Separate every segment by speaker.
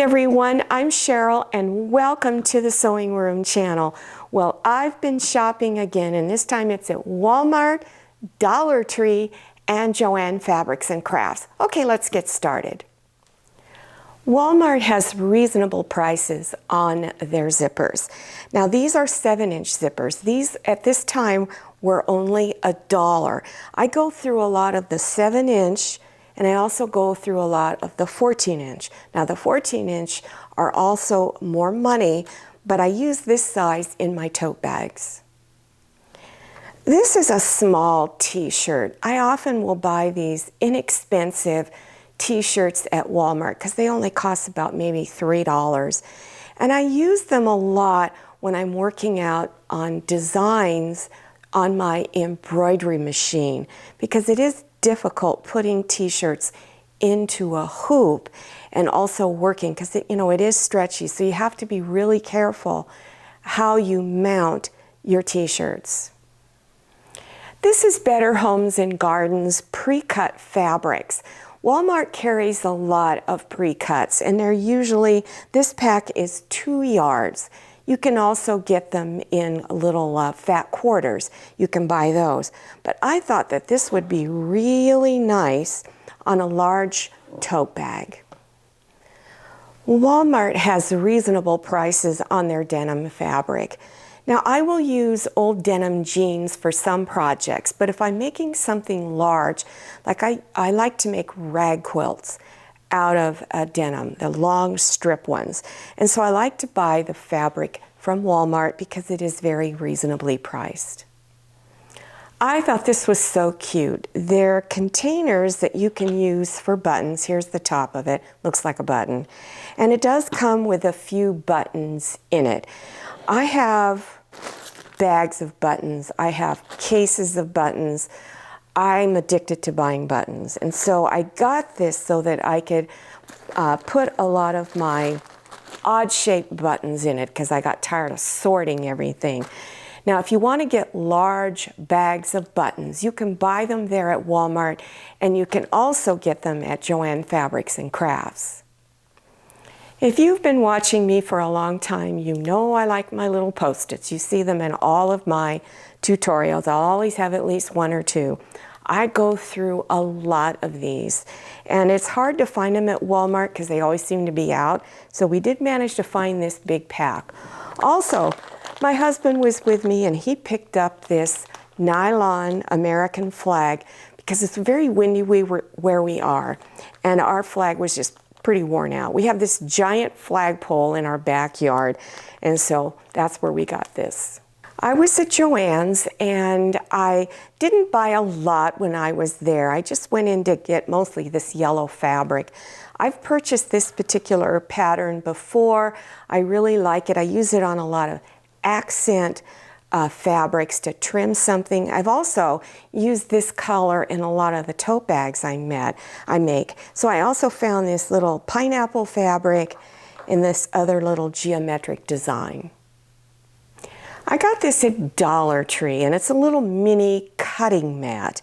Speaker 1: everyone, I'm Cheryl and welcome to the Sewing Room channel. Well, I've been shopping again, and this time it's at Walmart, Dollar Tree, and Joann Fabrics and Crafts. Okay, let's get started. Walmart has reasonable prices on their zippers. Now these are 7-inch zippers. These at this time were only $1. I go through a lot of the 7-inch, and I also go through a lot of the 14-inch. Now the 14-inch are also more money, but I use this size in my tote bags. This is a small t-shirt. I often will buy these inexpensive t-shirts at Walmart because they only cost about maybe $3. And I use them a lot when I'm working out on designs on my embroidery machine, because it is difficult putting t-shirts into a hoop and also working because it is stretchy, so you have to be really careful how you mount your t-shirts. This is Better Homes and Gardens pre-cut fabrics. Walmart carries a lot of pre-cuts, and they're usually, this pack is 2 yards. You can also get them in little fat quarters. You can buy those. But I thought that this would be really nice on a large tote bag. Walmart has reasonable prices on their denim fabric. Now I will use old denim jeans for some projects, but if I'm making something large, like I like to make rag quilts out of denim, the long strip ones. And so I like to buy the fabric from Walmart because it is very reasonably priced. I thought this was so cute. They're containers that you can use for buttons. Here's the top of it, looks like a button. And it does come with a few buttons in it. I have bags of buttons. I have cases of buttons. I'm addicted to buying buttons. And so I got this so that I could put a lot of my odd-shaped buttons in it because I got tired of sorting everything. Now, if you want to get large bags of buttons, you can buy them there at Walmart, and you can also get them at Joann Fabrics and Crafts. If you've been watching me for a long time, you know I like my little Post-its. You see them in all of my tutorials. I'll always have at least 1 or 2. I go through a lot of these, and it's hard to find them at Walmart because they always seem to be out. So we did manage to find this big pack. Also, my husband was with me, and he picked up this nylon American flag because it's very windy where we are, and our flag was just pretty worn out. We have this giant flagpole in our backyard, and so that's where we got this. I was at Joann's, and I didn't buy a lot when I was there. I just went in to get mostly this yellow fabric. I've purchased this particular pattern before. I really like it. I use it on a lot of accent fabrics to trim something. I've also used this color in a lot of the tote bags I make. So I also found this little pineapple fabric in this other little geometric design. I got this at Dollar Tree, and it's a little mini cutting mat.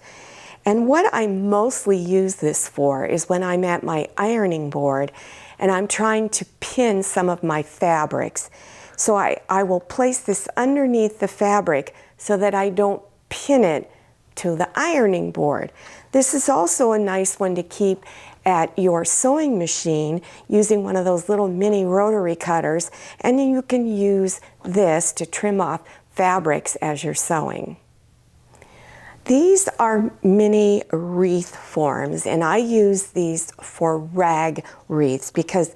Speaker 1: And what I mostly use this for is when I'm at my ironing board and I'm trying to pin some of my fabrics. So I will place this underneath the fabric so that I don't pin it to the ironing board. This is also a nice one to keep at your sewing machine using one of those little mini rotary cutters, and then you can use this to trim off fabrics as you're sewing. These are mini wreath forms, and I use these for rag wreaths because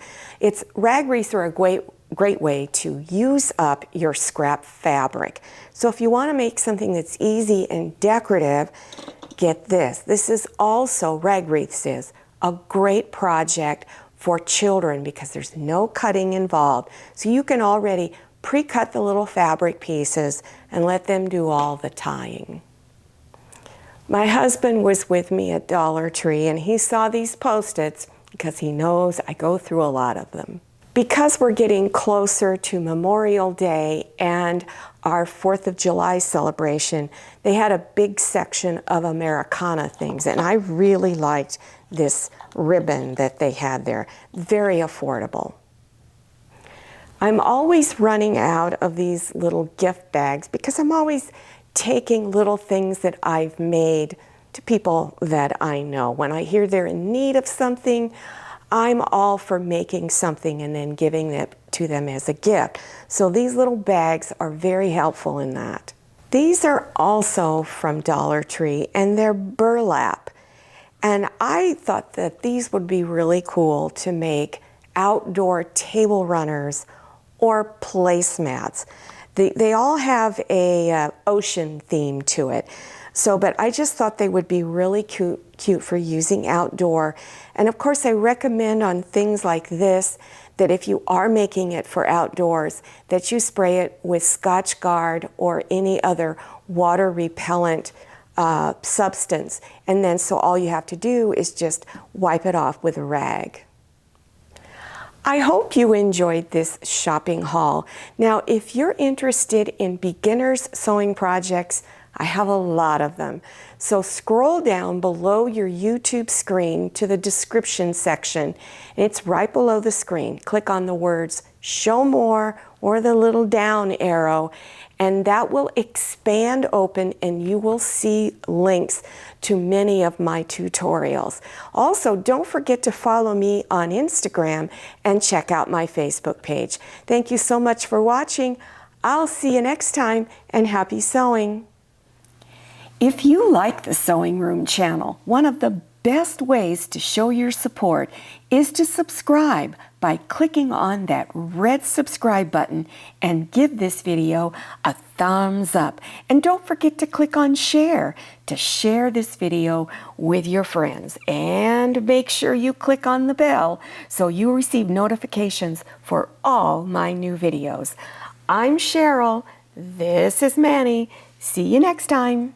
Speaker 1: rag wreaths are a great way to use up your scrap fabric. So if you want to make something that's easy and decorative, get this. This is also, rag wreaths is a great project for children because there's no cutting involved. So you can already pre-cut the little fabric pieces and let them do all the tying. My husband was with me at Dollar Tree, and he saw these Post-its because he knows I go through a lot of them. Because we're getting closer to Memorial Day and our 4th of July celebration, they had a big section of Americana things, and I really liked this ribbon that they had there. Very affordable. I'm always running out of these little gift bags because I'm always taking little things that I've made to people that I know. When I hear they're in need of something, I'm all for making something and then giving it to them as a gift. So these little bags are very helpful in that. These are also from Dollar Tree, and they're burlap. And I thought that these would be really cool to make outdoor table runners or placemats. They all have a ocean theme to it. So, but I just thought they would be really cute for using outdoor. And of course, I recommend on things like this that if you are making it for outdoors, that you spray it with Scotchgard or any other water repellent substance. And then so all you have to do is just wipe it off with a rag. I hope you enjoyed this shopping haul. Now, if you're interested in beginners sewing projects, I have a lot of them. So scroll down below your YouTube screen to the description section. And it's right below the screen. Click on the words "Show More" or the little down arrow, and that will expand open and you will see links to many of my tutorials. Also, don't forget to follow me on Instagram and check out my Facebook page. Thank you so much for watching. I'll see you next time, and happy sewing. If you like the Sewing Room channel, one of the best ways to show your support is to subscribe by clicking on that red subscribe button and give this video a thumbs up. And don't forget to click on share to share this video with your friends. And make sure you click on the bell so you receive notifications for all my new videos. I'm Cheryl. This is Manny. See you next time.